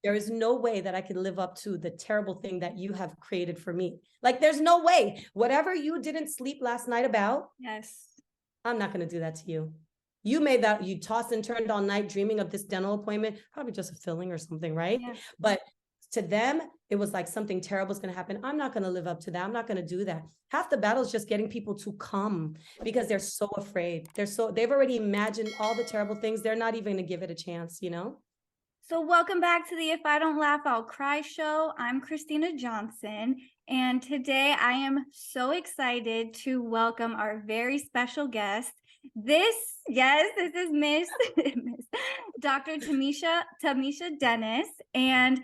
there is no way that I can live up to the terrible thing that you have created for me. Like, there's no way. Whatever you didn't sleep last night about, Yes. I'm not going to do that to you. You made that, you tossed and turned all night dreaming of this dental appointment, probably just a filling or something, right? Yeah. But to them, it was like something terrible is going to happen. I'm not going to live up to that. I'm not going to do that. Half the battle is just getting people to come because they're so afraid. They've already imagined all the terrible things. They're not even going to give it a chance, you know? So welcome back to the If I Don't Laugh, I'll Cry show. I'm Christina Johnson, and today I am so excited to welcome our very special guest. This is Miss Dr. Tamisha Denis, and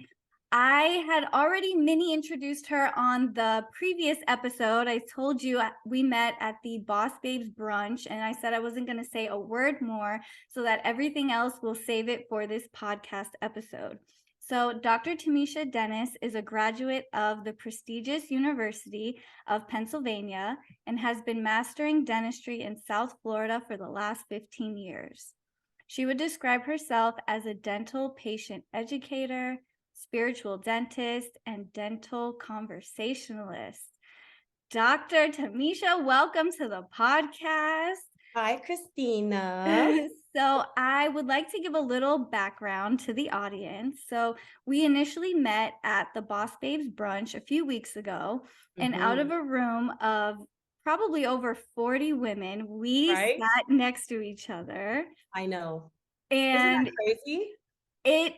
I had already mini introduced her on the previous episode. I told you we met at the Boss Babes brunch, and I said I wasn't going to say a word more so that everything else will save it for this podcast episode. So Dr. Tamisha Denis is a graduate of the prestigious University of Pennsylvania and has been mastering dentistry in South Florida for the last 15 years. She would describe herself as a dental patient educator, spiritual dentist, and dental conversationalist. Dr. Tamisha, welcome to the podcast. Hi, Christina. So I would like to give a little background to the audience. So we initially met at the Boss Babes brunch a few weeks ago, and out of a room of probably over 40 women, we sat next to each other. I know. And isn't that crazy?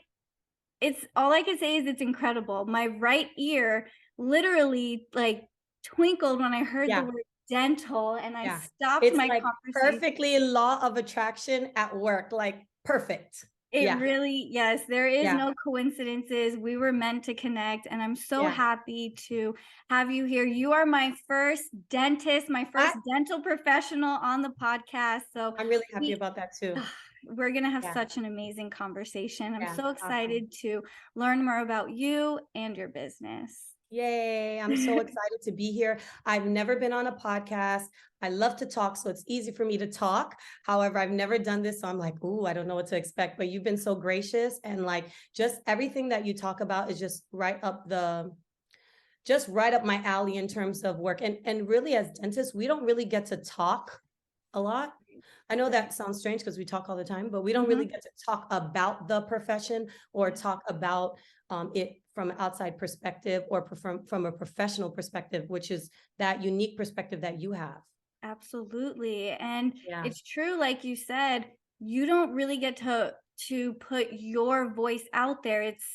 It's all I can say is it's incredible. My right ear literally like twinkled when I heard the word dental, and I stopped my conversation. Perfectly law of attraction at work, like perfect. Really, yes, there is no coincidences. We were meant to connect, and I'm so happy to have you here. You are my first dentist, my first dental professional on the podcast. So I'm really happy about that too. We're going to have such an amazing conversation. I'm so excited to learn more about you and your business. Yay. I'm so excited to be here. I've never been on a podcast. I love to talk, so it's easy for me to talk. However, I've never done this, so I'm like, ooh, I don't know what to expect, but you've been so gracious, and like just everything that you talk about is just right up my alley in terms of work. And really, as dentists, we don't really get to talk a lot. I know that sounds strange because we talk all the time, but we don't really get to talk about the profession or talk about it from an outside perspective or from a professional perspective, which is that unique perspective that you have. Absolutely. And it's true, like you said, you don't really get to put your voice out there. It's,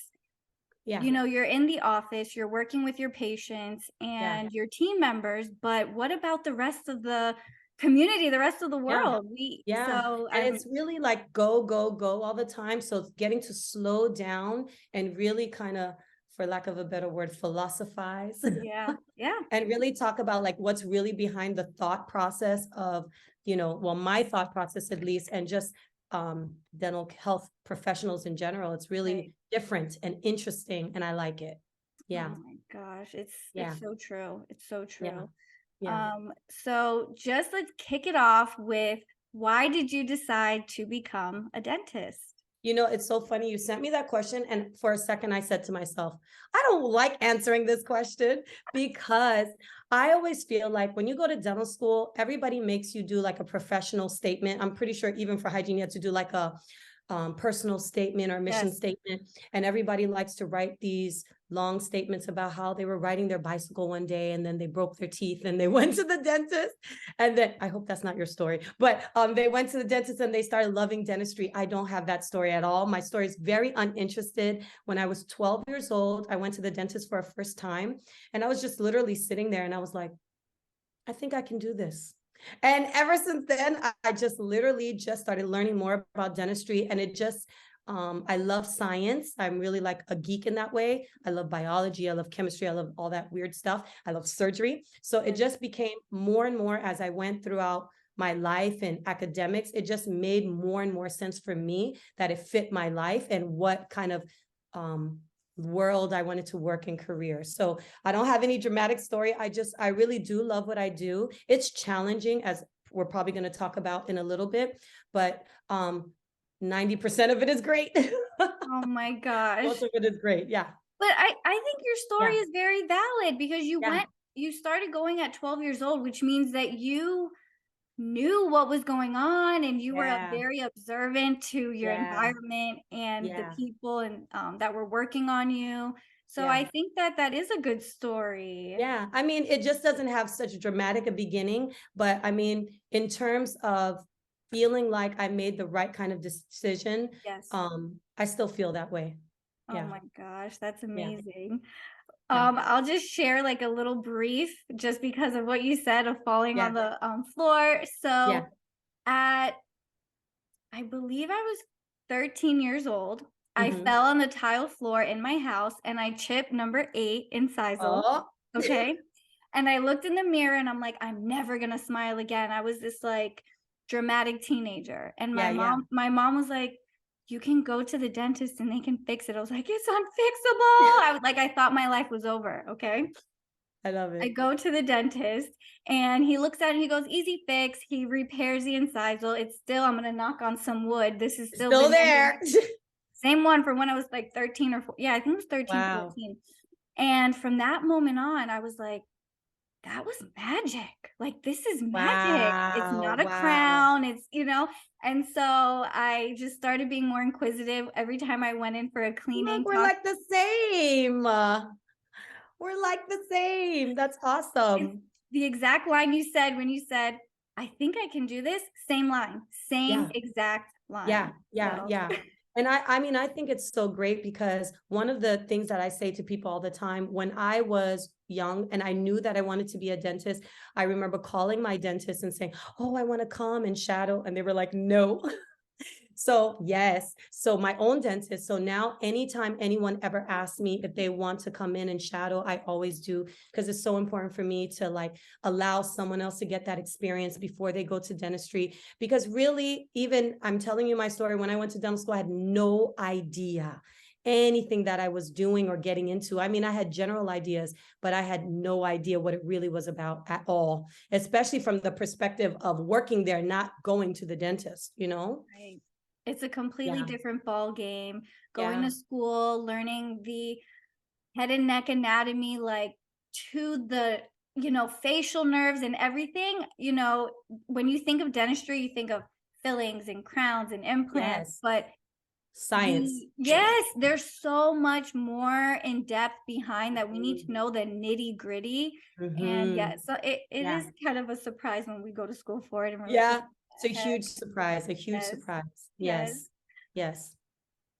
you know, you're in the office, you're working with your patients and your team members, but what about the rest of the community, the rest of the world? And it's really like go all the time. So it's getting to slow down and really kind of, for lack of a better word, philosophize. And really talk about like what's really behind the thought process of, you know, well, my thought process at least, and just dental health professionals in general. It's really different and interesting, and I like it. Oh my gosh, it's so true. It's so true. So just let's kick it off with, why did you decide to become a dentist? You know, it's so funny. You sent me that question, and for a second I said to myself, I don't like answering this question, because I always feel like when you go to dental school, everybody makes you do like a professional statement. I'm pretty sure even for hygiene, you have to do like a personal statement or mission statement. And everybody likes to write these long statements about how they were riding their bicycle one day and then they broke their teeth and they went to the dentist. And then, I hope that's not your story, but they went to the dentist and they started loving dentistry. I don't have that story at all. My story is very uninterested. When I was 12 years old, I went to the dentist for a first time, and I was just literally sitting there and I was like, I think I can do this. And ever since then, I just literally just started learning more about dentistry, and it just, I love science. I'm really like a geek in that way. I love biology. I love chemistry. I love all that weird stuff. I love surgery. So it just became more and more as I went throughout my life and academics. It just made more and more sense for me that it fit my life and what kind of world I wanted to work in career. So I don't have any dramatic story. I really do love what I do. It's challenging, as we're probably going to talk about in a little bit, but 90% of it is great. Oh my gosh. Most of it is great. Yeah. But I think your story Yeah. is very valid because Yeah. you started going at 12 years old, which means that you knew what was going on and you were Yeah. very observant to your Yeah. environment and the Yeah. people and that were working on you. So I Yeah. think that that is a good story. Yeah. I mean, it just doesn't have such dramatic a beginning, but I mean, in terms of feeling like I made the right kind of decision, Yes. I still feel that way. Oh Yeah. my gosh, that's Yeah. amazing. Yeah. I'll just share like a little brief just because of what you said of falling on Yeah. the floor. Yeah. So at I believe I was 13 years old. I Hmm. fell on the tile floor in my house and I chipped number 8 in incisal. Oh. Okay. And I looked in the mirror and I'm like, I'm never gonna smile again. I was this like dramatic teenager. And Yeah. Yeah. my mom was like, you can go to the dentist and they can fix it. I was like, it's unfixable. I was like, I thought my life was over. Okay. I love I it. go to the dentist and he looks at it and he goes, easy fix. He repairs the incisal. It's still, I'm gonna knock on some wood. This is still Still been in the there. same one from when I was like 13 or 14. Yeah, I think it was 13, Wow. 14. And from that moment on, I was like, that was magic. Like, this is magic. It's Wow. not a Wow. crown. And so I just started being more inquisitive every time I went in for a Look, cleaning. we're like the same. We're like the same. That's It's awesome. the exact line you said when you said, I think I can do this. Same line, same Yeah. exact Yeah. line. Yeah. So, Yeah. And I mean, I think it's so great because one of the things that I say to people all the time, when I was young and I knew that I wanted to be a dentist, I remember calling my dentist and saying, "Oh, I want to come and shadow." And they were like, "No." So yes, so my own dentist. So now anytime anyone ever asks me if they want to come in and shadow, I always do because it's so important for me to like allow someone else to get that experience before they go to dentistry. Because really, even I'm telling you my story, when I went to dental school, I had no idea anything that I was doing or getting into. I mean, I had general ideas, but I had no idea what it really was about at all, especially from the perspective of working there, not going to the dentist, you know? right. It's a completely Yeah. different ball game. Going Yeah. to school, learning the head and neck anatomy, like to the, facial nerves and everything. When you think of dentistry, you think of fillings and crowns and implants, Yes. but Science. yes, there's so much more in depth behind that we need Mhm. to know the nitty gritty. And yeah, Mhm. so it Yeah. is kind of a surprise when we go to school for it and we're like, what Yeah. It's a the heck? huge surprise. A huge Yes, surprise. yes. Yes. Yes.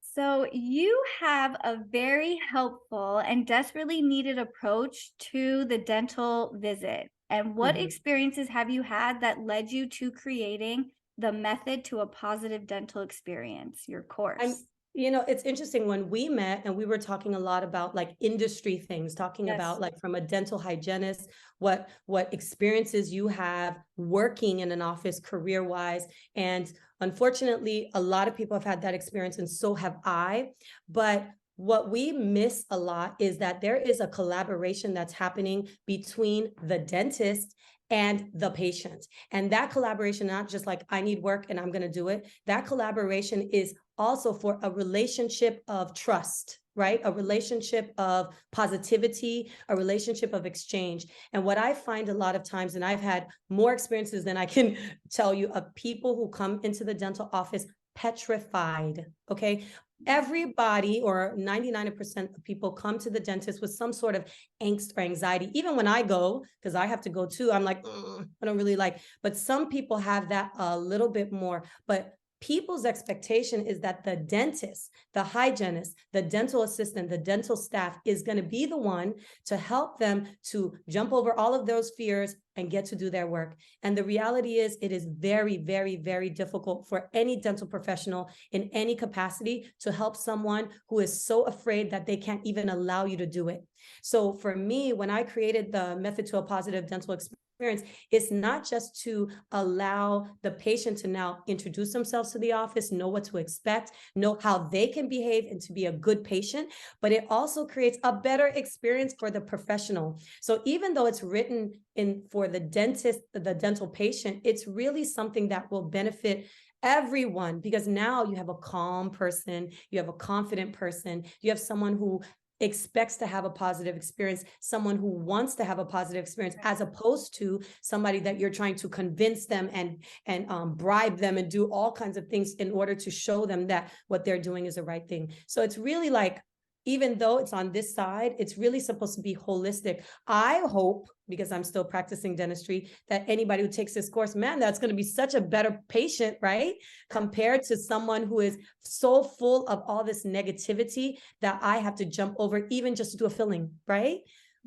So you have a very helpful and desperately needed approach to the dental visit. And what Mhm. experiences have you had that led you to creating the method to a positive dental experience, your I'm, course? it's interesting when we met and we were talking a lot about like industry things, talking Yes. about like from a dental hygienist, what experiences you have working in an office career wise. And unfortunately, a lot of people have had that experience and so have I. But what we miss a lot is that there is a collaboration that's happening between the dentist and the patient. And that collaboration, not just like I need work and I'm going to do it. That collaboration is also for a relationship of trust, right? A relationship of positivity, a relationship of exchange. And what I find a lot of times, and I've had more experiences than I can tell you, of people who come into the dental office petrified, okay? Everybody, or 99% of people, come to the dentist with some sort of angst or anxiety. Even when I go, because I have to go too, I'm like, I don't really like, but some people have that a little bit more. But people's expectation is that the dentist, the hygienist, the dental assistant, the dental staff is going to be the one to help them to jump over all of those fears and get to do their work. And the reality is, it is very, very, very difficult for any dental professional in any capacity to help someone who is so afraid that they can't even allow you to do it. So for me, when I created the method to a positive dental experience, it's not just to allow the patient to now introduce themselves to the office, know what to expect, know how they can behave and to be a good patient, but it also creates a better experience for the professional. So even though it's written in for the dentist, the dental patient, it's really something that will benefit everyone, because now you have a calm person, you have a confident person, you have someone who expects to have a positive experience, someone who wants to have a positive experience, as opposed to somebody that you're trying to convince them and bribe them and do all kinds of things in order to show them that what they're doing is the right thing. So it's really like, even though it's on this side, it's really supposed to be holistic. I hope, because I'm still practicing dentistry, that anybody who takes this course, man, that's going to be such a better patient, right? Compared to someone who is so full of all this negativity that I have to jump over, even just to do a filling, right?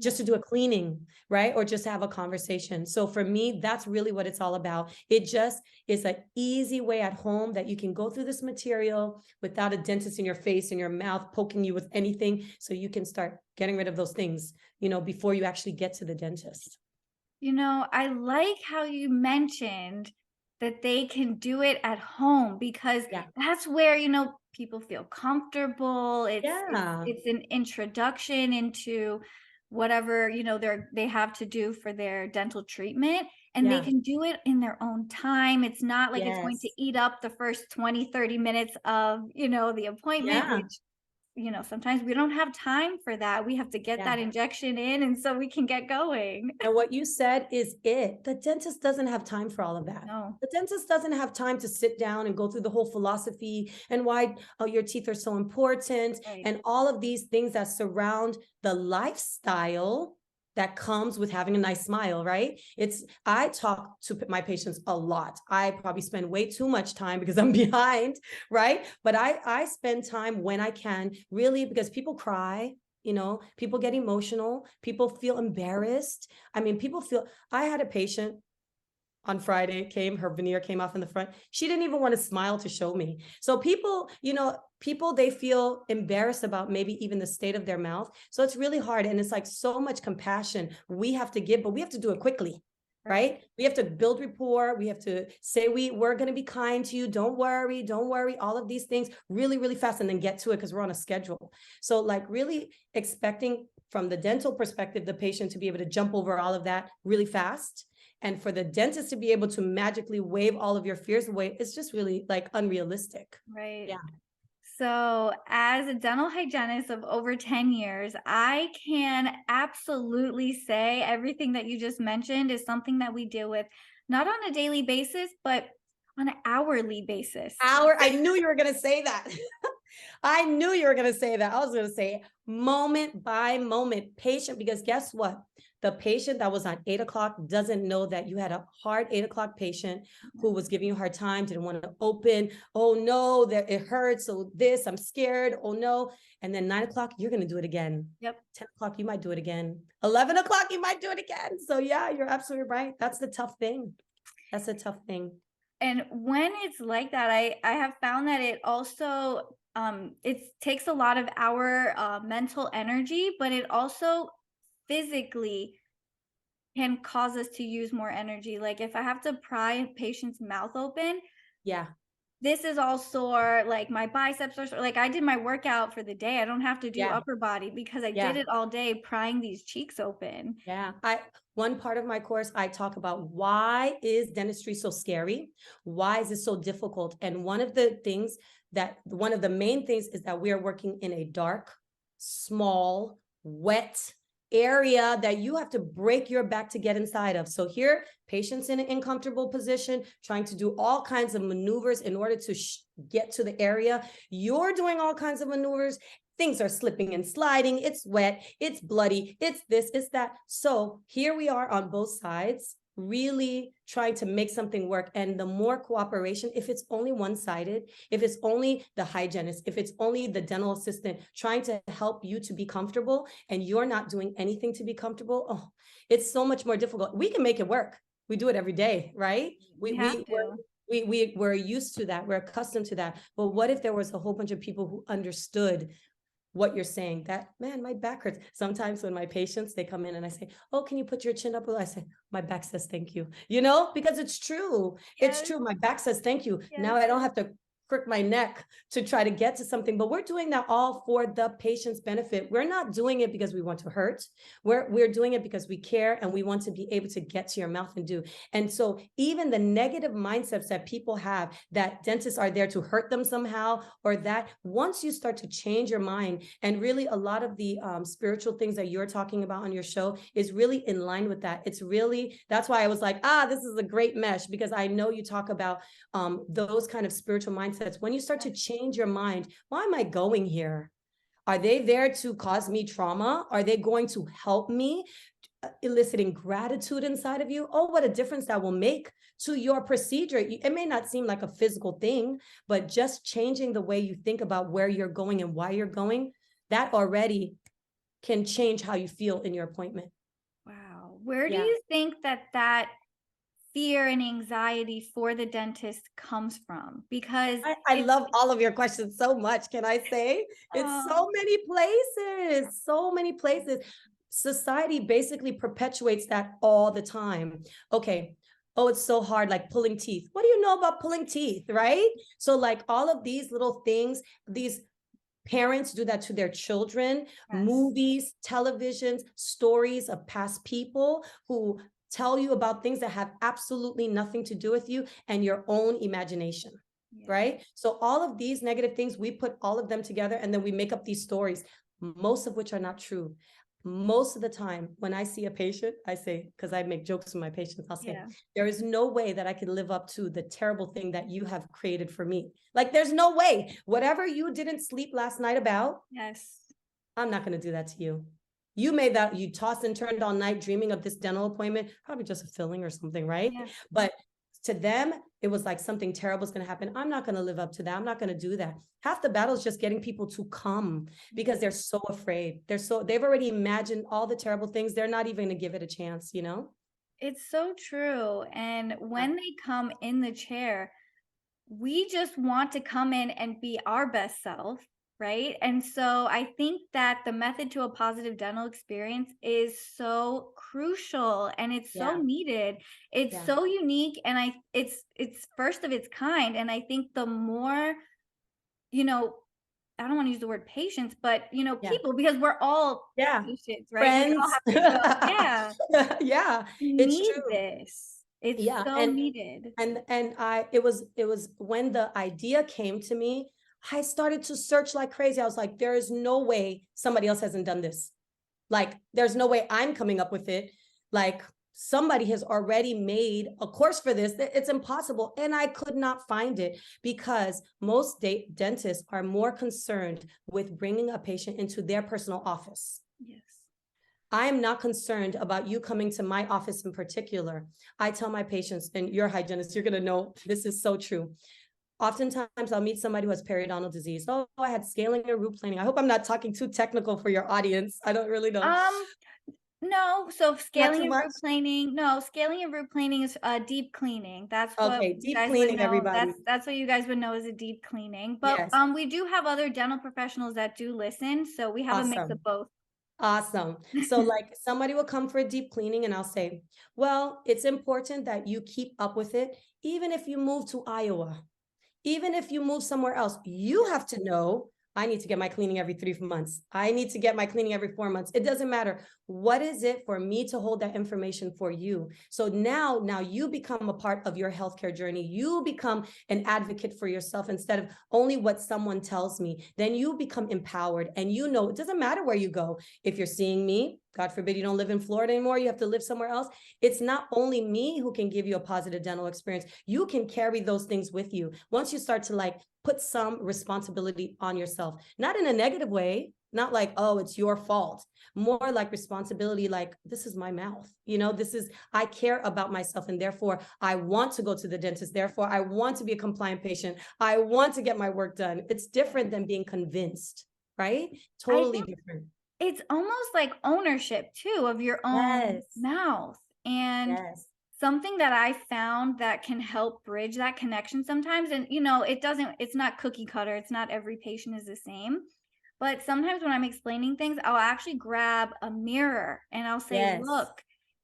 Just to do a cleaning, right? Or just have a conversation. So for me, that's really what it's all about. It just is an easy way at home that you can go through this material without a dentist in your face and your mouth poking you with anything. So you can start getting rid of those things, before you actually get to the dentist. I like how you mentioned that they can do it at home, because that's where, people feel comfortable. It's an introduction into whatever, they have to do for their dental treatment, and they can do it in their own time. It's not like it's going to eat up the first 20-30 minutes of, the appointment, which sometimes we don't have time for that. We have to get that injection in, and so we can get going. And what you said is it. The dentist doesn't have time for all of that. No. The dentist doesn't have time to sit down and go through the whole philosophy and why your teeth are so important, and all of these things that surround the lifestyle that comes with having a nice smile, right? I talk to my patients a lot. I probably spend way too much time because I'm behind, right? But I spend time when I can, really, because people cry, people get emotional, people feel embarrassed. I mean, I had a patient on Friday, her veneer came off in the front. She didn't even want to smile to show me. So people, they feel embarrassed about maybe even the state of their mouth. So it's really hard. And it's like so much compassion we have to give, but we have to do it quickly, right? We have to build rapport. We have to say, we're going to be kind to you. Don't worry. All of these things really, really fast, and then get to it because we're on a schedule. So like really expecting from the dental perspective, the patient to be able to jump over all of that really fast. And for the dentist to be able to magically wave all of your fears away, it's just really like unrealistic. Right. Yeah. So as a dental hygienist of over 10 years, I can absolutely say everything that you just mentioned is something that we deal with, not on a daily basis, but on an hourly basis. I knew you were going to say that. I knew you were going to say that. I was going to say moment by moment, patient, because guess what? The patient that was on 8 o'clock doesn't know that you had a hard 8 o'clock patient who was giving you a hard time, didn't want to open. Oh no, it hurts. So I'm scared. Oh no. And then 9 o'clock, you're going to do it again. Yep. 10 o'clock, you might do it again. 11 o'clock, you might do it again. So yeah, you're absolutely right. That's the tough thing. That's a tough thing. And when it's like that, I have found that it also, it takes a lot of our mental energy, but it also physically can cause us to use more energy. Like if I have to pry a patient's mouth open, this is all sore, like my biceps are sore. Like I did my workout for the day. I don't have to do upper body because I did it all day prying these cheeks open. Yeah. One part of my course, I talk about why is dentistry so scary? Why is it so difficult? And one of the main things is that we are working in a dark, small, wet area that you have to break your back to get inside of. So here, patients in an uncomfortable position, trying to do all kinds of maneuvers in order to get to the area. You're doing all kinds of maneuvers. Things are slipping and sliding. It's wet. It's bloody. It's this, it's that. So here we are on both sides, really trying to make something work. And the more cooperation, if it's only one-sided, if it's only the hygienist, if it's only the dental assistant trying to help you to be comfortable and you're not doing anything to be comfortable, it's so much more difficult. We can make it work. We do it every day, right? We're used to that. We're accustomed to that. But what if there was a whole bunch of people who understood what you're saying? That, man, my back hurts. Sometimes when my patients, they come in and I say, oh, can you put your chin up? I say, my back says thank you, because it's true. It's true. My back says thank you. Now I don't have to crook my neck to try to get to something, but we're doing that all for the patient's benefit. We're not doing it because we want to hurt. We're doing it because we care and we want to be able to get to your mouth and do. And so even the negative mindsets that people have that dentists are there to hurt them somehow, or that once you start to change your mind, and really a lot of the spiritual things that you're talking about on your show is really in line with that. It's really, that's why I was like, this is a great mesh, because I know you talk about those kind of spiritual mindsets. When you start to change your mind, why am I going here? Are they there to cause me trauma? Are they going to help me? Eliciting gratitude inside of you. Oh, what a difference that will make to your procedure. It may not seem like a physical thing, but just changing the way you think about where you're going and why you're going, that already can change how you feel in your appointment. Wow. Where do you think that fear and anxiety for the dentist comes from? Because I love all of your questions so much. Can I say it's so many places, so many places. Society basically perpetuates that all the time. Okay. Oh, it's so hard, like pulling teeth. What do you know about pulling teeth, right? So like all of these little things, these parents do that to their children, movies, televisions, stories of past people who tell you about things that have absolutely nothing to do with you and your own imagination, right? So all of these negative things, we put all of them together and then we make up these stories, most of which are not true. Most of the time when I see a patient, I say, because I make jokes with my patients, I'll say, there is no way that I can live up to the terrible thing that you have created for me. Like, there's no way. Whatever you didn't sleep last night about, I'm not going to do that to you. You made that, you tossed and turned all night dreaming of this dental appointment, probably just a filling or something, right? But to them, it was like something terrible is going to happen. I'm not going to live up to that. I'm not going to do that. Half the battle is just getting people to come because they're so afraid. They've already imagined all the terrible things. They're not even going to give it a chance, you know? It's so true. And when they come in the chair, we just want to come in and be our best self, right? And so I think that the method to a positive dental experience is so crucial and it's so needed. It's so unique and it's first of its kind. And I think the more, you know, I don't want to use the word patience, but people, because we're all patients, right? Friends. We all have to go, It's true. This. It's so needed. And it was when the idea came to me, I started to search like crazy. I was like, there is no way somebody else hasn't done this. Like, there's no way I'm coming up with it. Like, somebody has already made a course for this. It's impossible. And I could not find it because most dentists are more concerned with bringing a patient into their personal office. I am not concerned about you coming to my office in particular. I tell my patients, and you're a hygienist, you're going to know this is so true. Oftentimes I'll meet somebody who has periodontal disease. Oh, I had scaling and root planing. I hope I'm not talking too technical for your audience. I don't really know. No. So scaling and root planing. No, scaling and root planing is deep cleaning. That's what deep cleaning, everybody. That's what you guys would know as a deep cleaning. But we do have other dental professionals that do listen, so we have a mix of both. Awesome. So like somebody will come for a deep cleaning and I'll say, well, it's important that you keep up with it. Even if you move to Iowa, even if you move somewhere else, you have to know, I need to get my cleaning every 3 months. I need to get my cleaning every 4 months. It doesn't matter. What is it for me to hold that information for you? So now you become a part of your healthcare journey. You become an advocate for yourself instead of only what someone tells me. Then you become empowered and you know, it doesn't matter where you go. If you're seeing me, God forbid you don't live in Florida anymore, you have to live somewhere else. It's not only me who can give you a positive dental experience. You can carry those things with you. Once you start to like put some responsibility on yourself, not in a negative way, not like, oh, it's your fault, more like responsibility, like this is my mouth, I care about myself and therefore I want to go to the dentist. Therefore, I want to be a compliant patient. I want to get my work done. It's different than being convinced, right? Totally different. It's almost like ownership too of your own mouth. And something that I found that can help bridge that connection sometimes, and it's not cookie cutter. It's not every patient is the same. But sometimes when I'm explaining things, I'll actually grab a mirror and I'll say, look,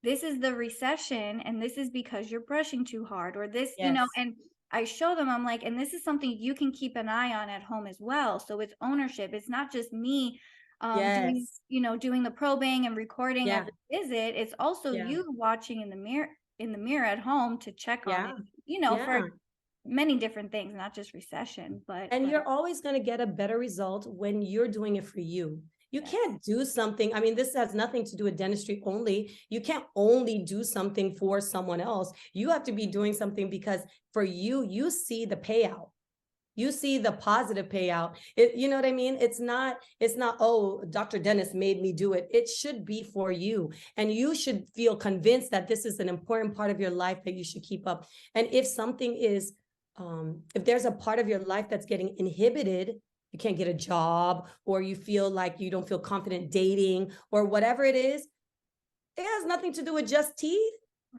this is the recession and this is because you're brushing too hard or this, and I show them, I'm like, and this is something you can keep an eye on at home as well. So it's ownership. It's not just me doing, Yes. doing the probing and recording Yeah. every visit. It's also Yeah. you watching in the mirror at home to check on it, Yeah. for Yeah. many different things, not just recession, but And you're always going to get a better result when you're doing it for you. You yes. can't do something. I mean, this has nothing to do with dentistry only. You can't only do something for someone else. You have to be doing something because for you, you see the payout. You see the positive payout. You know what I mean? It's not, oh, Dr. Dennis made me do it. It should be for you. And you should feel convinced that this is an important part of your life that you should keep up. And if something is, if there's a part of your life that's getting inhibited, you can't get a job, or you feel like you don't feel confident dating, or whatever it is, it has nothing to do with just teeth.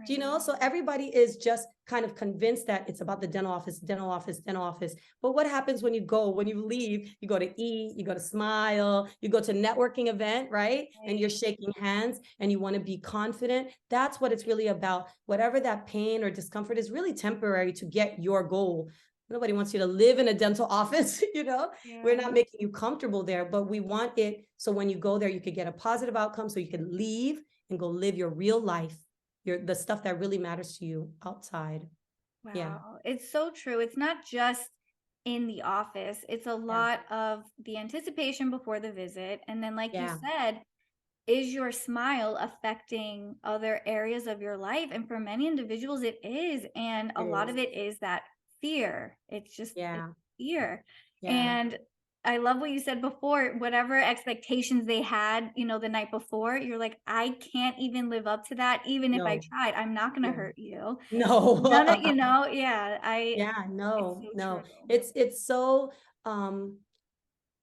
Do you know? So everybody is just kind of convinced that it's about the dental office, dental office, dental office. But what happens when you leave, you go to eat, you go to smile, you go to a networking event, right? And you're shaking hands and you want to be confident. That's what it's really about. Whatever that pain or discomfort is, really temporary to get your goal. Nobody wants you to live in a dental office, you know? Yeah. We're not making you comfortable there, but we want it so when you go there, you could get a positive outcome so you can leave and go live your real life, the stuff that really matters to you outside. Wow. Yeah. It's so true. It's not just in the office. It's a Yeah. lot of the anticipation before the visit. And then, like you Yeah. said, is your smile affecting other areas of your life? And for many individuals, it is. And a lot of it is that fear. It's Yeah. fear. Yeah. And I love what you said before, whatever expectations they had, the night before, you're like, I can't even live up to that. Even if I No. tried, I'm not going to No. hurt you. None of, No. yeah, Yeah. it's No. so No. true. It's so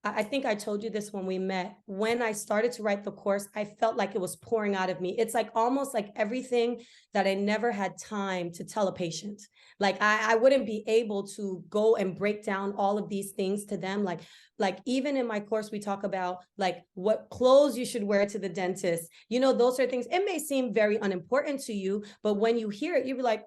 I think I told you this when we met. When I started to write the course, I felt like it was pouring out of me. It's like almost like everything that I never had time to tell a patient. Like I wouldn't be able to go and break down all of these things to them. Like even in my course, we talk about like what clothes you should wear to the dentist. You know, those are things. It may seem very unimportant to you, but when you hear it, you'll be like,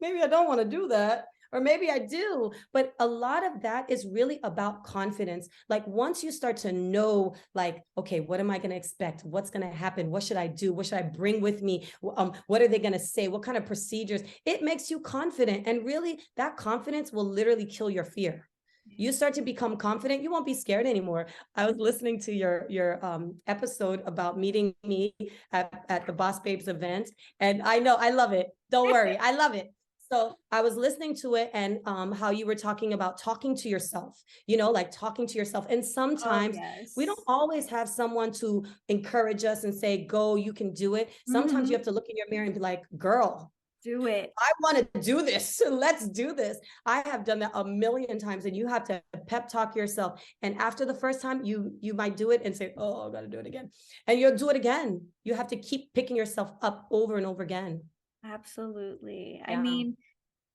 maybe I don't want to do that. Or maybe I do, but a lot of that is really about confidence. Like once you start to know, like, okay, what am I going to expect? What's going to happen? What should I do? What should I bring with me? What are they going to say? What kind of procedures? It makes you confident. And really that confidence will literally kill your fear. You start to become confident, you won't be scared anymore. I was listening to your episode about meeting me at the Boss Babes event, and I know I love it. Don't worry, I love it. So I was listening to it, and how you were talking about talking to yourself, like talking to yourself. And Oh, sometimes we don't yes. always have someone to encourage us and say, go, you can do it. Sometimes you have to look in your mirror and be like, girl, Do it. I want to do this. Let's do this. I have done that a million times, and you have to pep talk yourself. And after the first time, you might do it and say, oh, I got to do it again. And you'll do it again. You have to keep picking yourself up over and over again. Absolutely. I Yeah. mean,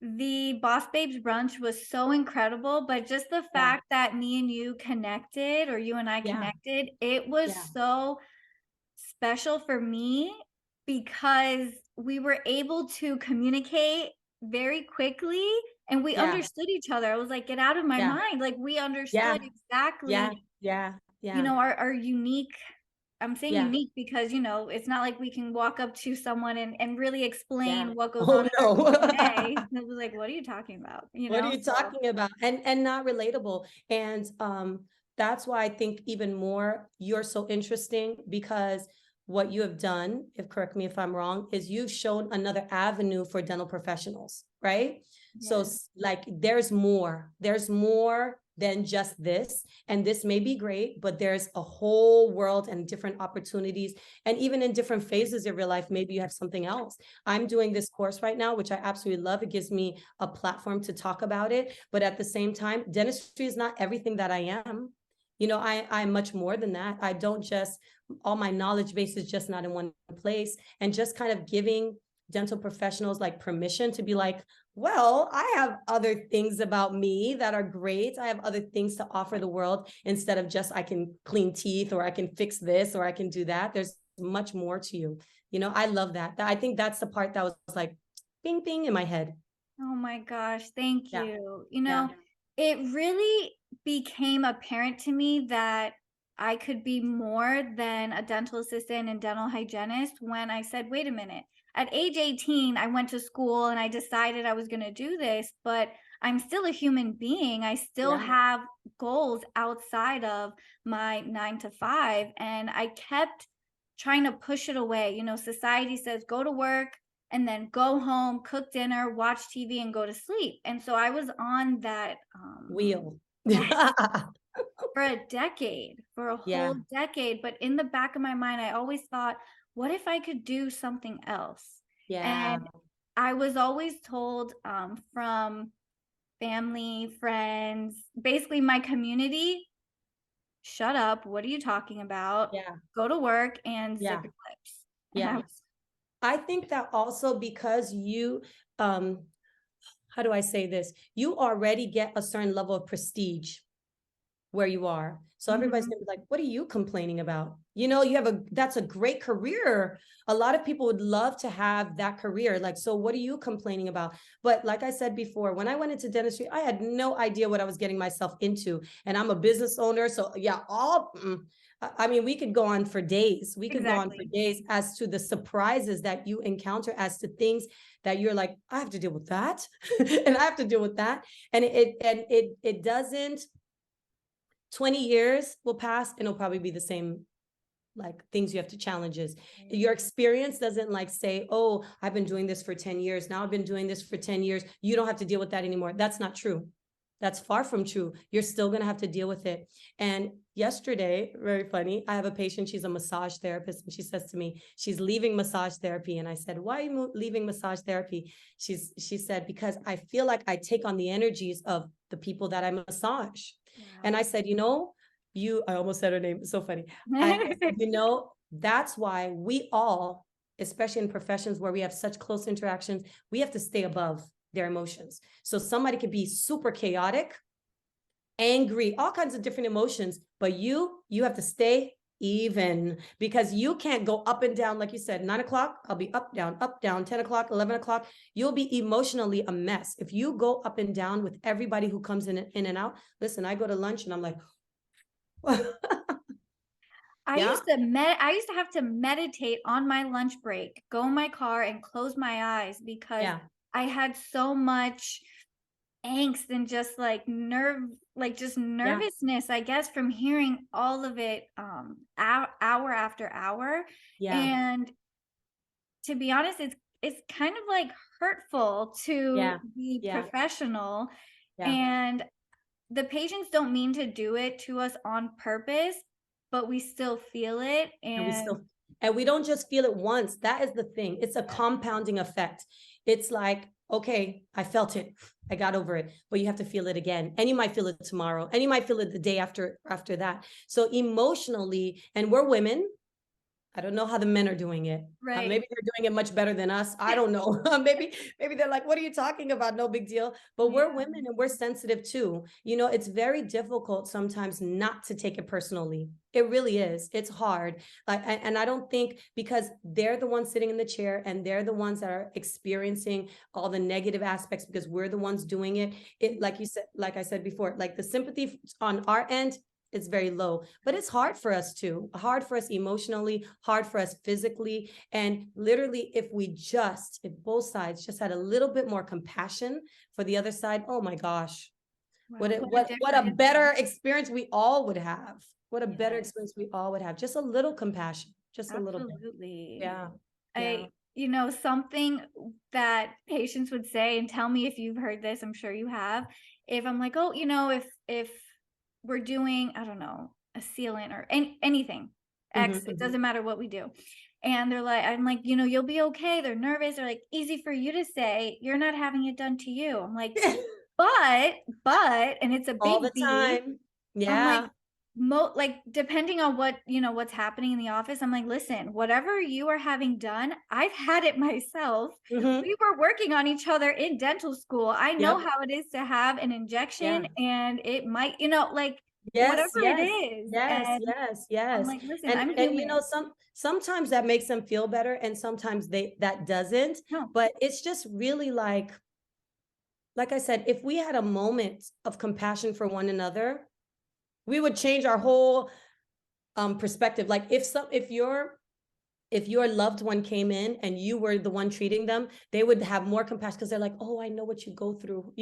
the Boss Babes brunch was so incredible, but just the Yeah. fact that me and you connected, or you and I Yeah. connected, it was Yeah. so special for me because we were able to communicate very quickly and we Yeah. understood each other. I was like, get out of my Yeah. mind. Like we Yeah. understood Yeah. exactly, Yeah. Yeah. our unique. I'm saying Yeah. unique because, it's not like we can walk up to someone and really Yeah. explain what goes Oh on in our day. no. It was like, what are you talking about? What are you So talking about? And not relatable. And that's why I think even more you're so interesting, because what you have done, if correct me if I'm wrong, is you've shown another avenue for dental professionals, right? So yes. like there's more than just this, and this may be great, but there's a whole world and different opportunities, and even in different phases of your life, maybe you have something else. I'm doing this course right now, which I absolutely love. It gives me a platform to talk about it, but at the same time, dentistry is not everything that I am. I'm much more than that. I don't just, all my knowledge base is just not in one place, and just kind of giving dental professionals like permission to be like, well, I have other things about me that are great. I have other things to offer the world, instead of just I can clean teeth, or I can fix this, or I can do that. There's much more to you. I love that. I think that's the part that was like bing bing in my head. Oh my gosh, thank Yeah. you. Yeah. It really became apparent to me that I could be more than a dental assistant and dental hygienist when I said, wait a minute. At age 18, I went to school and I decided I was going to do this, but I'm still a human being. I still Yeah. have goals outside of my 9 to 5. And I kept trying to push it away. Society says go to work, and then go home, cook dinner, watch TV, and go to sleep. And so I was on that Wheel. for a decade, for a Yeah. whole decade. But in the back of my mind, I always thought, what if I could do something else? Yeah. And I was always told from family, friends, basically my community, shut up. What are you talking about? Yeah. Go to work and zip Yeah. your lips. And I Yeah. was I think that also because you, how do I say this? You already get a certain level of prestige where you are. So everybody's mhm, gonna be like, what are you complaining about? That's a great career. A lot of people would love to have that career. Like, so what are you complaining about? But like I said before, when I went into dentistry, I had no idea what I was getting myself into. And I'm a business owner. So yeah, I mean, we could go on for days. We could go on for exactly. days as to the surprises that you encounter, as to things that you're like, I have to deal with that, and I have to deal with that, and it doesn't. 20 years will pass and it'll probably be the same, like things you have to challenges. Your experience doesn't like say, oh, I've been doing this for 10 years. Now I've been doing this for 10 years. You don't have to deal with that anymore. That's not true. That's far from true. You're still going to have to deal with it. And yesterday, very funny, I have a patient, she's a massage therapist, and she says to me, she's leaving massage therapy. And I said, why are you leaving massage therapy? She said, because I feel like I take on the energies of the people that I massage. And I Wow. said, I almost said her name. It's so funny. I said, that's why we all, especially in professions where we have such close interactions, we have to stay above their emotions. So somebody could be super chaotic, angry, all kinds of different emotions, but you have to stay even, because you can't go up and down. Like you said, 9 o'clock, I'll be up, down, 10 o'clock, 11 o'clock. You'll be emotionally a mess. If you go up and down with everybody who comes in and out, listen, I go to lunch and I'm like, yeah, I used to have to meditate on my lunch break, go in my car and close my eyes because yeah, I had so much angst and just yeah, nervousness, I guess, from hearing all of it hour after hour. yeah, And to be honest, it's kind of like hurtful to yeah, be yeah, professional, yeah. and the patients don't mean to do it to us on purpose, but we still feel it. And we And still, and we don't just feel it once. That is the thing. It's a compounding effect. It's like, okay, I felt it. I got over it, but you have to feel it again. And you might feel it tomorrow. And you might feel it the day after that. So emotionally, and we're women, I don't know how the men are doing it. right. Maybe they're doing it much better than us. I don't know. Maybe they're like, "What are you talking about? No big deal." But Yeah, we're women and we're sensitive too. It's very difficult sometimes not to take it personally. It really is. It's hard. And I don't think, because they're the ones sitting in the chair and they're the ones that are experiencing all the negative aspects, because we're the ones doing it. Like you said, like I said before, like the sympathy on our end, it's very low, but it's hard for us too. Hard for us emotionally, hard for us physically. And literally, if both sides just had a little bit more compassion for the other side, oh my gosh, wow, what a what a difference. better experience we all would have. What a better Yes, experience we all would have. Just a little compassion, just a little bit. absolutely. Yeah. Yeah. I, something that patients would say, and tell me if you've heard this, I'm sure you have. If I'm like, oh, if we're doing, I don't know, a sealant or anything, Mm-hmm, X, it mm-hmm. doesn't matter what we do. And they're like, I'm like, you'll be okay. They're nervous. They're like, easy for you to say, you're not having it done to you. I'm like, but, and it's a All the big B. time. I'm like, Yeah. like depending on what's happening in the office, I'm like, listen, whatever you are having done, I've had it myself. Mm-hmm. We were working on each other in dental school. I know Yep. how it is to have an Yeah. injection, and it might, like whatever Yes, it yes, is. yes, And yes, I'm yes. like, listen, And I'm and human. sometimes that makes them feel better and sometimes that doesn't. No, But it's just really like, like I said, if we had a moment of compassion for one another, we would change our whole perspective. Like if your loved one came in and you were the one treating them, they would have more compassion because they're like, oh, I know what you go through,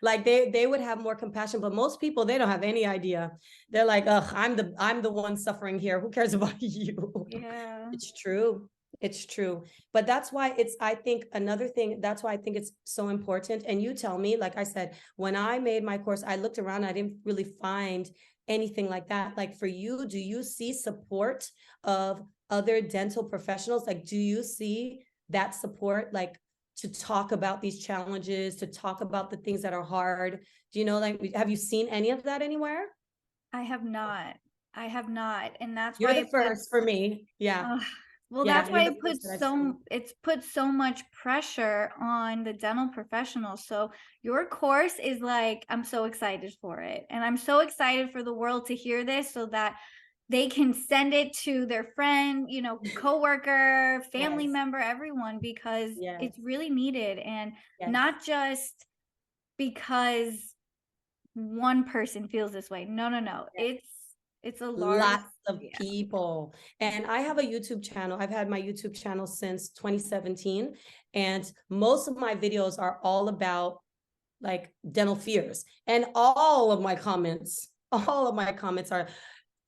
like they would have more compassion. But most people, they don't have any idea. They're like, ugh, I'm the one suffering here. Who cares about you? Yeah. It's true. It's true. But that's why I think another thing, that's why I think it's so important. And you tell me, like I said, when I made my course, I looked around, I didn't really find anything like that. Like for you, do you see support of other dental professionals? Like, do you see that support, like to talk about these challenges, to talk about the things that are hard? Do you know, like, have you seen any of that anywhere? I have not. I have not. And that's You're why the it first puts for me. Yeah. ugh, well, Yeah. that's You're why the first that I've seen. it's put so much pressure on the dental professionals. So your course is like, I'm so excited for it. And I'm so excited for the world to hear this so that they can send it to their friend, coworker, family Yes. member, everyone, because Yes. it's really needed. And Yes. not just because one person feels this way. No, no, no. Yes. It's a large, Lots of yeah. people. And I have a YouTube channel. I've had my YouTube channel since 2017. And most of my videos are all about like dental fears. And all of my comments are,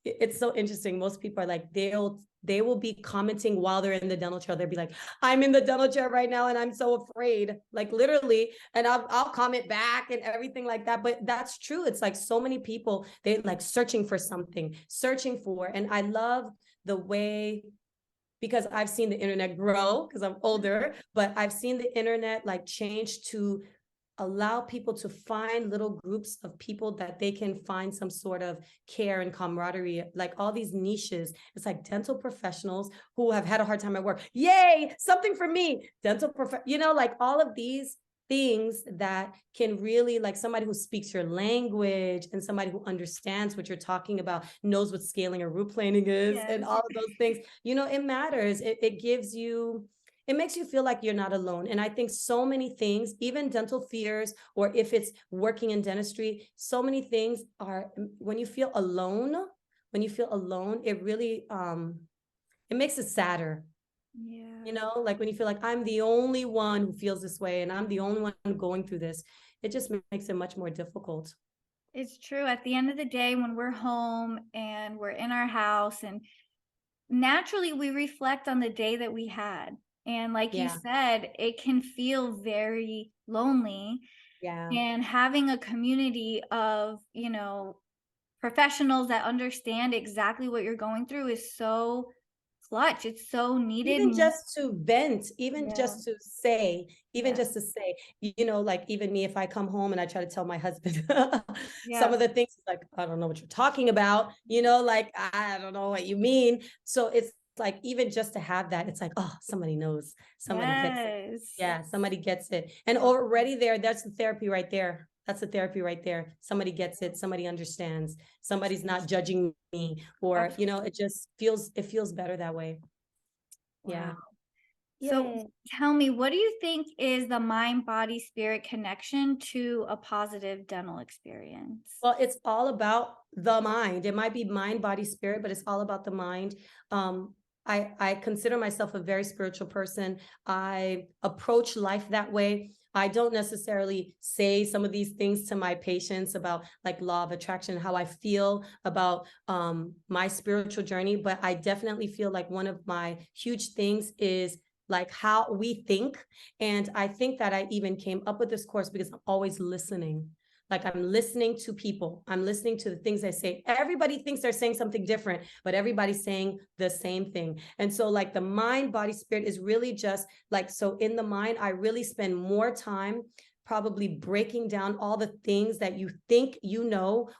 it's so interesting. Most people are like, they will be commenting while they're in the dental chair. They'll be like, I'm in the dental chair right now and I'm so afraid, like literally. And I'll comment back and everything like that. But that's true. It's like so many people, they like searching for something, searching for. And I love the way, because I've seen the internet grow because I'm older, but I've seen the internet like change to allow people to find little groups of people that they can find some sort of care and camaraderie, like all these niches. It's like dental professionals who have had a hard time at work. Yay, something for me. Like all of these things that can really, like somebody who speaks your language and somebody who understands what you're talking about, knows what scaling or root planing is, and Yes. all of those things, it matters. It gives you, it makes you feel like you're not alone. And I think so many things, even dental fears, or if it's working in dentistry, so many things are, when you feel alone, it really, it makes it sadder. Yeah. Like when you feel like I'm the only one who feels this way and I'm the only one going through this, it just makes it much more difficult. It's true. At the end of the day, when we're home and we're in our house, and naturally we reflect on the day that we had. And like you Yeah. said, it can feel very lonely. Yeah. And having a community of, professionals that understand exactly what you're going through is so clutch. It's so needed. Even just to vent, even Yeah. just to say, Yeah. like even me, if I come home and I try to tell my husband some Yeah. of the things, like, I don't know what you're talking about, like, I don't know what you mean. So it's like, even just to have that, it's like, oh, somebody knows, somebody gets it. Yes. Yeah, somebody gets it. And already there, that's the therapy right there. That's the therapy right there. Somebody gets it, somebody understands, somebody's not judging me, or, it feels better that way. Yeah. Wow. So tell me, what do you think is the mind, body, spirit connection to a positive dental experience? Well, it's all about the mind. It might be mind, body, spirit, but it's all about the mind. I consider myself a very spiritual person. I approach life that way. I don't necessarily say some of these things to my patients about like law of attraction, how I feel about my spiritual journey, but I definitely feel like one of my huge things is like how we think. And I think that I even came up with this course because I'm always listening. Like I'm listening to people. I'm listening to the things they say. Everybody thinks they're saying something different, but everybody's saying the same thing. And so like the mind, body, spirit is really just like, so in the mind, I really spend more time probably breaking down all the things that you think,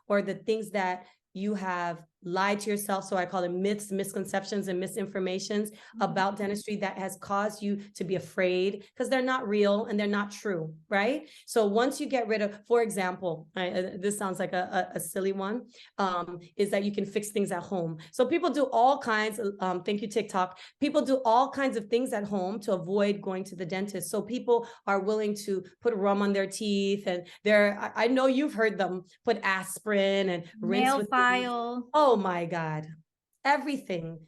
or the things that you have lied to yourself. So I call it myths, misconceptions, and misinformations about dentistry that has caused you to be afraid because they're not real and they're not true, right? So once you get rid of, for example, this sounds like a silly one, is that you can fix things at home. So people do all kinds of, thank you, TikTok. People do all kinds of things at home to avoid going to the dentist. So people are willing to put rum on their teeth, and I know you've heard them put aspirin and rinse Nail with file. Oh my God. Everything,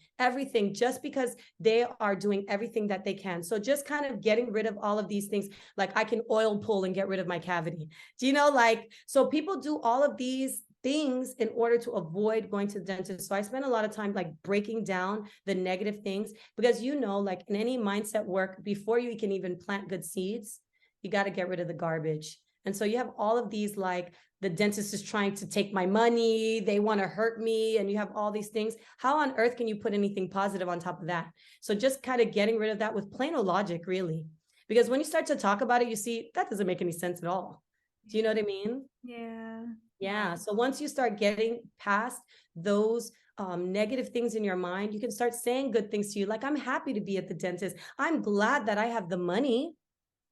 just because they are doing everything that they can. So just kind of getting rid of all of these things, like I can oil pull and get rid of my cavity. Do you know, like, so people do all of these things in order to avoid going to the dentist. So I spend a lot of time like breaking down the negative things, because like in any mindset work, before you can even plant good seeds, you got to get rid of the garbage. And so you have all of these, like, the dentist is trying to take my money, they want to hurt me, and you have all these things. How on earth can you put anything positive on top of that? So just kind of getting rid of that with plain old logic, really. Because when you start to talk about it, you see that doesn't make any sense at all. Do you know what I mean? Yeah. Yeah. So once you start getting past those negative things in your mind, you can start saying good things to you. Like, I'm happy to be at the dentist. I'm glad that I have the money,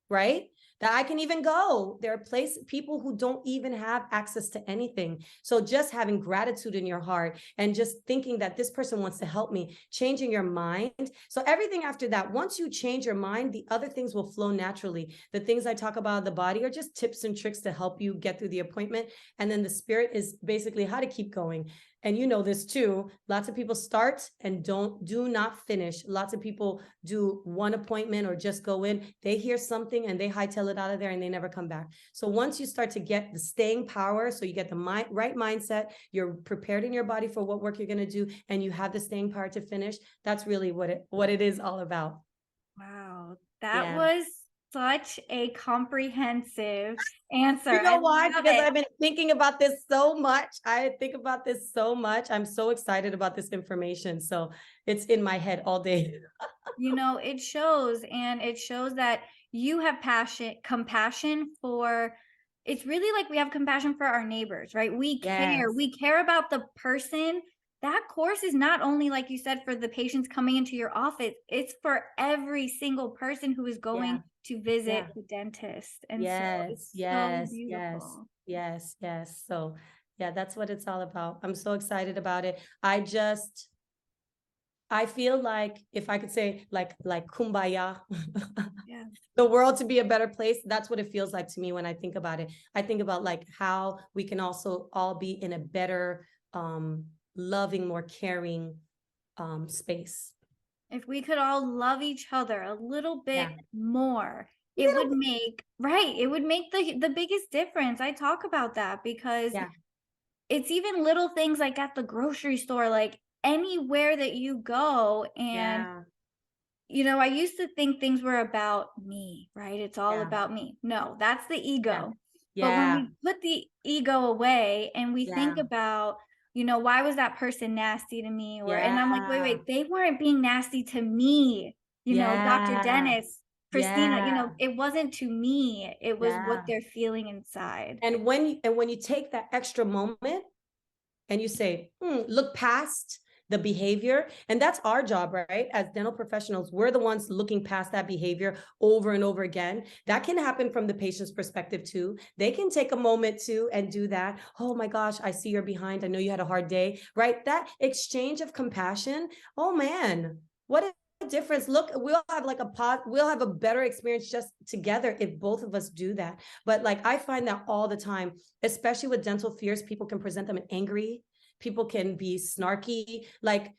right? That I can even go. There are people who don't even have access to anything. So just having gratitude in your heart and just thinking that this person wants to help me, changing your mind. So everything after that, once you change your mind, the other things will flow naturally. The things I talk about the body are just tips and tricks to help you get through the appointment. And then the spirit is basically how to keep going. And you know this too. Lots of people start and do not finish. Lots of people do one appointment or just go in. They hear something and they hightail it out of there and they never come back. So once you start to get the staying power, so you get the right mindset, you're prepared in your body for what work you're going to do, and you have the staying power to finish. That's really what it is all about. Wow, that was such a comprehensive answer. You know why? Love Because it. I've been thinking about this so much. I think about this so much. I'm so excited about this information. So it's in my head all day. It shows, and it shows that you have compassion for, it's really like we have compassion for our neighbors, right? We care about the person. That course is not only, like you said, for the patients coming into your office, it's for every single person who is going to visit the dentist. And so it's so beautiful. Yes. So yeah, that's what it's all about. I'm so excited about it. I feel like, if I could say, like kumbaya, the world to be a better place. That's what it feels like to me when I think about it. I think about like how we can also all be in a better, loving, more caring space. If we could all love each other a little bit more, it would make the biggest difference. I talk about that because it's even little things like at the grocery store, like anywhere that you go. And I used to think things were about me, right? It's all about me. No, that's the ego. But when we put the ego away and we think about, why was that person nasty to me? And I'm like, wait, they weren't being nasty to me. Dr. Dennis, Christina, it wasn't to me. It was what they're feeling inside. And when you take that extra moment and you say, look past the behavior. And that's our job, right? As dental professionals, we're the ones looking past that behavior over and over again. That can happen from the patient's perspective too. They can take a moment too and do that. Oh my gosh, I see you're behind. I know you had a hard day, right? That exchange of compassion. Oh man, what a difference. Look, we'll have a better experience just together if both of us do that. But like, I find that all the time, especially with dental fears, people can present them angry. People can be snarky. Like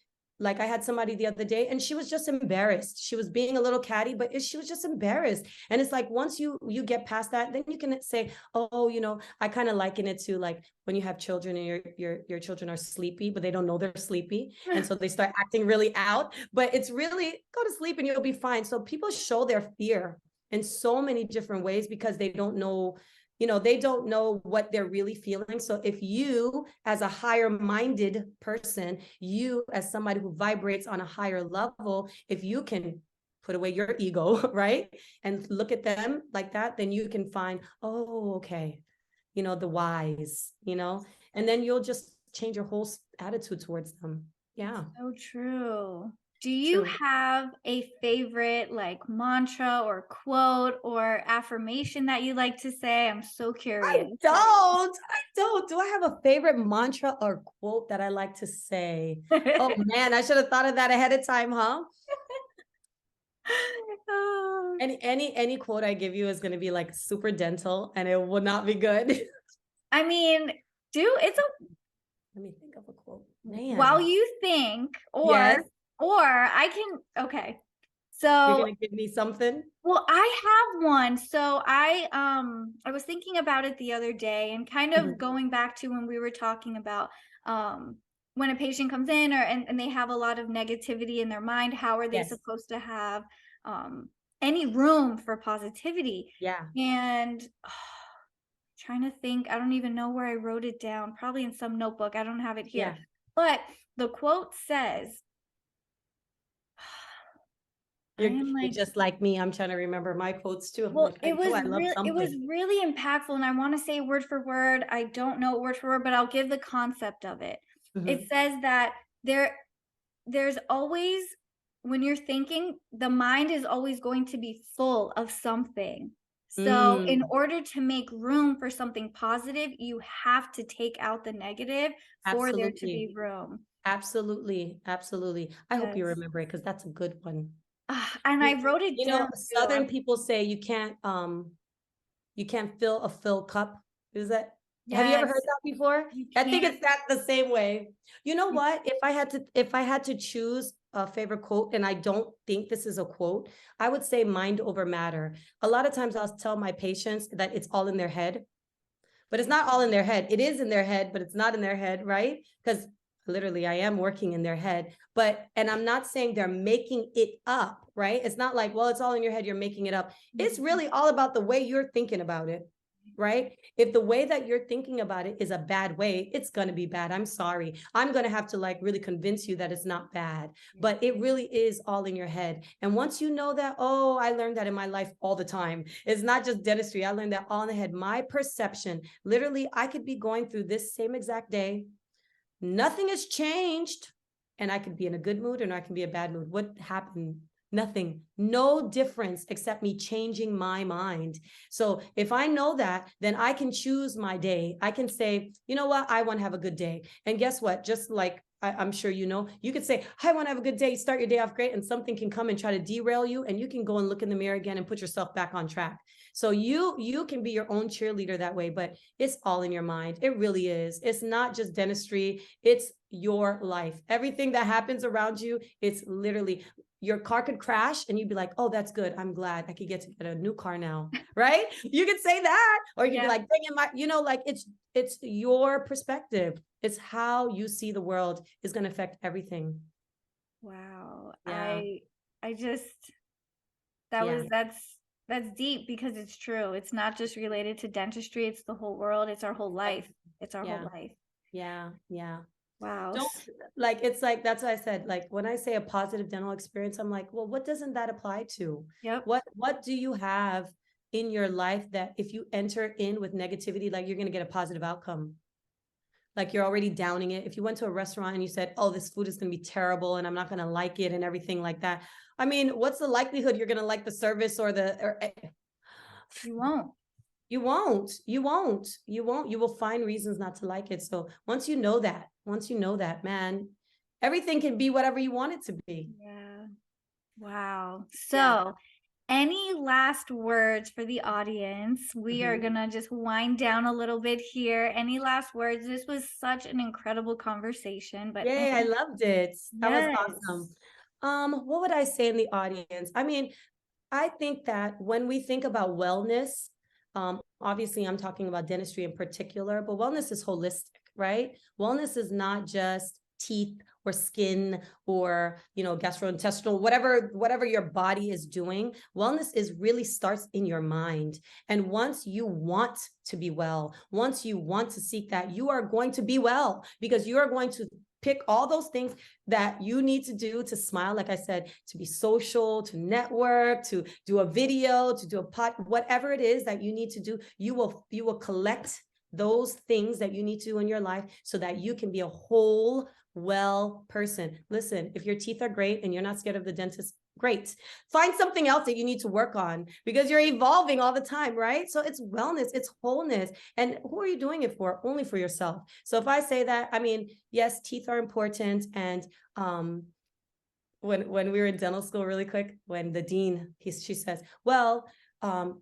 I had somebody the other day and she was just embarrassed. She was being a little catty, but she was just embarrassed. And it's like, once you get past that, then you can say, oh, I kind of liken it to like when you have children and your children are sleepy, but they don't know they're sleepy. And so they start acting really out, but it's really, go to sleep and you'll be fine. So people show their fear in so many different ways because they don't know what they're really feeling. So if you, as a higher minded person, you as somebody who vibrates on a higher level, if you can put away your ego, right? And look at them like that, then you can find, oh, okay, the whys, and then you'll just change your whole attitude towards them. Yeah. So true. Do you True. have a favorite like mantra or quote or affirmation that you like to say? I'm so curious. I don't. Do I have a favorite mantra or quote that I like to say? Oh man, I should have thought of that ahead of time, huh? Oh, Any quote I give you is going to be like super dental and it will not be good. I mean, it's a Let me think of a quote. while Man. you think, Yes. or I can, okay. You're So going to give me something? well, I have one. So I was thinking about it the other day and kind of Mhm. going back to when we were talking about when a patient comes in and they have a lot of negativity in their mind, how are they Yes. supposed to have um any room for positivity? Yeah. And trying to think, I don't even know where I wrote it down, probably in some notebook. I don't have it here. Yeah. But the quote says, I You're, am you're like, just like me. I'm trying to remember my quotes too. I'm well, like, I know I love it was something. really impactful, and I want to say word for word. I don't know it word for word, but I'll give the concept of it. It Mhm. says that there's always, when you're thinking, the mind is always going to be full of something. So in Mm, order to make room for something positive, you have to take out the negative for there to absolutely. be room. Absolutely. Absolutely. I hope you Yes. remember it because that's a good one. And I You, wrote it you down know, too. Southern people say you can't fill a full cup. Is that, have you ever heard Yes, that before? you I think can't. it's that the same way. You know what? If I had to choose a favorite quote, and I don't think this is a quote, I would say mind over matter. A lot of times I'll tell my patients that it's all in their head, but it's not all in their head. It is in their head, but it's not in their head, right? Because literally I am working in their head, and I'm not saying they're making it up, right? It's not like, well, it's all in your head, you're making it up. It's really all about the way you're thinking about it, right? If the way that you're thinking about it is a bad way, it's going to be bad. I'm sorry. I'm going to have to like really convince you that it's not bad, but it really is all in your head. And once you know that, oh, I learned that in my life all the time. It's not just dentistry. I learned that all in the head. My perception, literally, I could be going through this same exact day. Nothing has changed. And I could be in a good mood and I can be a bad mood. What happened? Nothing, no difference except me changing my mind. So if I know that, then I can choose my day. I can say, you know what? I want to have a good day. And guess what? Just like I'm sure you know, you could say, I want to have a good day, start your day off great, and something can come and try to derail you, and you can go and look in the mirror again and put yourself back on track. So you can be your own cheerleader that way, but it's all in your mind. It really is. It's not just dentistry, it's your life. Everything that happens around you, it's literally, your car could crash and you'd be like, oh, that's good. I'm glad I could get a new car now. Right? You could say that, or you could be Yeah. like, bring in like it's your perspective. It's how you see the world is going to affect everything. Wow. Yeah. I just Yeah. that's deep because it's true. It's not just related to dentistry, it's the whole world, it's our whole life. It's our whole Yeah. life. Yeah. Yeah. Wow. Don't, like, it's like, that's what I said. Like when I say a positive dental experience, I'm like, well, what doesn't that apply to? Yep. What do you have in your life that if you enter in with negativity, like you're going to get a positive outcome? Like you're already downing it. If you went to a restaurant and you said, oh, this food is going to be terrible and I'm not going to like it and everything like that. I mean, what's the likelihood you're going to like the service or You won't. you won't, you will find reasons not to like it. So once you know that, man, everything can be whatever you want it to be. Yeah. Wow. Yeah. So, any last words for the audience? We are Mhm. gonna just wind down a little bit here. Any last words? This was such an incredible conversation, but Yay, I any, loved it. That was awesome. yes. What would I say in the audience? I mean, I think that when we think about wellness, obviously I'm talking about dentistry in particular, but wellness is holistic, right? Wellness is not just teeth or skin or, gastrointestinal, whatever your body is doing. Wellness is really starts in your mind. And once you want to be well, once you want to seek that, you are going to be well because you are going to pick all those things that you need to do to smile, like I said, to be social, to network, to do a video, to do a pod, whatever it is that you need to do, you will collect those things that you need to do in your life so that you can be a whole, well person. Listen, if your teeth are great and you're not scared of the dentist, great. Find something else that you need to work on because you're evolving all the time, right? So it's wellness, it's wholeness. And who are you doing it for? Only for yourself. So if I say that, I mean, yes, teeth are important. And when we were in dental school, really quick, when the dean, she says, well,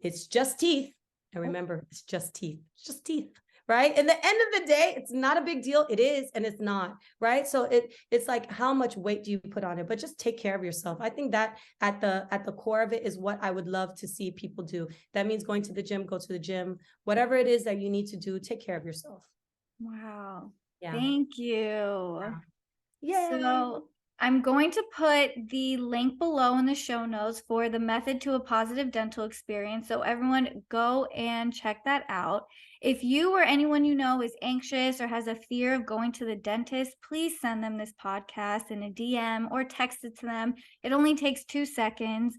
it's just teeth. And remember, it's just teeth. It's just teeth. Right. And the end of the day, it's not a big deal. It is, and it's not. Right. So it's like, how much weight do you put on it? But just take care of yourself. I think that at the core of it is what I would love to see people do. That means going to the gym, go to the gym, whatever it is that you need to do, take care of yourself. Wow. Yeah. Thank you. Yeah. So I'm going to put the link below in the show notes for the method to a positive dental experience. So everyone go and check that out. If you or anyone you know is anxious or has a fear of going to the dentist, please send them this podcast in a DM or text it to them. It only takes 2 seconds.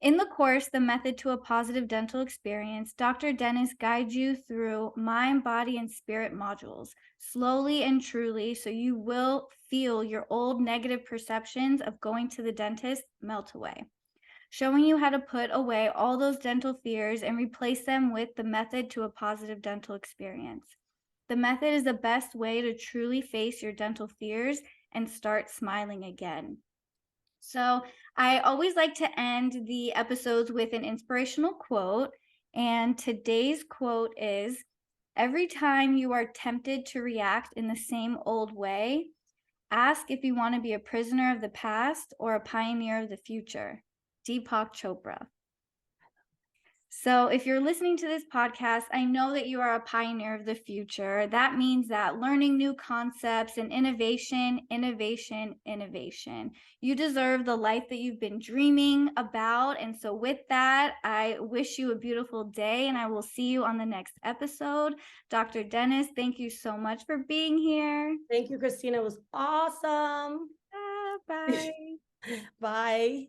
In the course, The Method to a Positive Dental Experience, Dr. Denis guides you through mind, body, and spirit modules, slowly and truly, so you will feel your old negative perceptions of going to the dentist melt away, showing you how to put away all those dental fears and replace them with the method to a positive dental experience. The method is the best way to truly face your dental fears and start smiling again. So I always like to end the episodes with an inspirational quote. And today's quote is, every time you are tempted to react in the same old way, ask if you want to be a prisoner of the past or a pioneer of the future. Deepak Chopra. So if you're listening to this podcast, I know that you are a pioneer of the future. That means that learning new concepts and innovation. You deserve the life that you've been dreaming about. And so with that, I wish you a beautiful day and I will see you on the next episode. Dr. Denis, thank you so much for being here. Thank you, Christina. It was awesome. Bye. Bye.